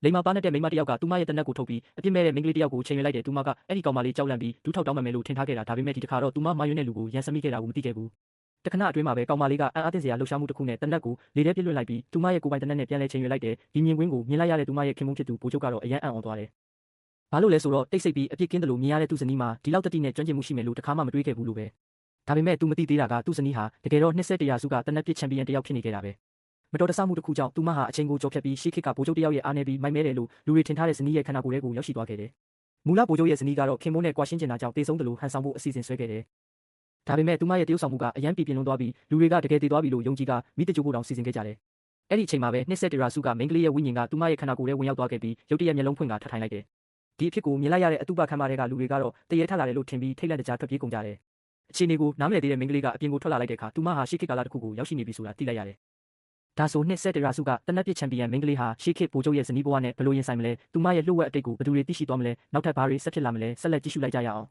လိမ္မာပါနဲ့တဲ့မိန်းမတစ်ယောက်ကသူမရဲ့တနက်ကိုထုတ်ပြီးအပြစ်မဲ့တဲ့မိန်းကလေးတစ်ယောက်ကိုချိန်ရွယ်လိုက်တယ်သူမကအဲ့ဒီကောင်မလေးကြောက်လန့်ပြီးဒူးထောက်တောင်းမှမယ်လို့ထင်ထားခဲ့တာဒါပေမဲ့ဒီတစ်ခါတော့သူမမာရွေးတဲ့လူကိုရန်စမိခဲ့တာကိုမသိခဲ့ဘူးတခဏအတွင်းမှာပဲကောင်မလေးကအံ့အားသင့်စရာလှုပ်ရှားမှုတစ်ခုနဲ့တနက်ကိုလေထဲပြစ်လွှတ်လိုက်ပြီးသူမရဲ့ကိုယ်ပိုင်တနက်နဲ့ပြန်လဲချိန်ရွယ်လိုက်တယ်ဒီမြင်ကွင်းကိုမြင်လိုက်ရတဲ့သူမရဲ့ခင်မုန်းဖြစ်သူဘိုးချုပ်ကတော့အယံအံ့ဩသွားတယ်ဘာလို့လဲဆိုတော့တိတ်ဆိတ်ပြီးအပြစ်ကင်းတယ်လို့မြင်ရတဲ့သူ့ဇနီးမှာဒီလောက်တတိနဲ့ကျွမ်းကျင်မှုရှိမယ်လို့တခါမှမတွေးခဲ့ဘူးလို့ပဲဒါပေမဲ့ तू မသိသေးတာကသူ့ဇနီးဟာတကယ်တော့နှစ်ဆက်တရာစုကတနက်ပြစ်ချန်ပီယံတစ်ယောက်ဖြစ်နေခဲ့တာပဲမတော်တဆမှုတစ်ခုကြောင့်သူမဟာအချိန်ကိုကြော်ဖြတ်ပြီးရှေ့ခေတ်ကဗိုလ်ချုပ်တစ်ယောက်ရဲ့အားနည်းပြီးမိုက်မဲတယ်လို့လူတွေထင်ထားတဲ့ဇနီးရဲ့ခန္ဓာကိုယ်ထဲကိုရောက်ရှိသွားခဲ့တယ်မူလဗိုလ်ချုပ်ရဲ့ဇနီးကတော့ခင်မိုးနဲ့ကွာရှင်းကျင်တာကြောင့်တေဆုံးတယ်လို့ဟန်ဆောင်ဖို့အစီအစဉ်ဆွဲခဲ့တယ်ဒါပေမဲ့သူမရဲ့တရုပ်ဆောင်မှုကအယံပြင်းလွန်သွားပြီးလူတွေကတကယ်တည်သွားပြီလို့ယုံကြည်ကမိတကြိုးဖို့တောင်စီစဉ်ခဲ့ကြတယ်အဲ့ဒီအချိန်မှာပဲနှစ်ဆက်တရာစုကမိန်းကလေးရဲ့ဝိညာဉ်ကသူမရဲ့ခန္ဓာကိုယ်ထဲဝင်ရောက်သွားခဲ့ပြီးရုတ်တရက်မျက်လုံးဖွင့်ကထထိုင်လိုက်တယ်ဒီအဖြစ်ကိုမြင်လိုက်ရတဲ့အတုပခမ်းမတွေကလူတွေကတော့တရေထလာတယ်လို့ထင်ပြီးထိတ်လန့်တကြားထွက်ပြေးကုန်ကြတယ်အခြေအနေကိုနားမလည်သေးတဲ့မိန်းကလေးကအပြင်ကိုထွက်လာလိုက်တဲ့အခါသူမဟာရှေ့ခေတ်ကာလတစ်ခုကိုရောက်ရှိနေပြီဆိုတာသိလိုက်ရတယ်ဒါဆိုနှစ်ဆက်တရာစုကတနက်ပြစ်ချန်ပီယံမိန်းကလေးဟာရှေ့ခေတ်ဗိုလ်ချုပ်ရဲ့ဇနီးဘဝနဲ့ဘယ်လိုရင်ဆိုင်မလဲသူမရဲ့လှုပ်ဝက်အတိတ်ကိုဘယ်သူတွေသိရှိသွားမလဲနောက်ထပ်ဘာတွေဆက်ဖြစ်လာမလဲဆက်လက်ကြည့်ရှုလိုက်ကြရအောင်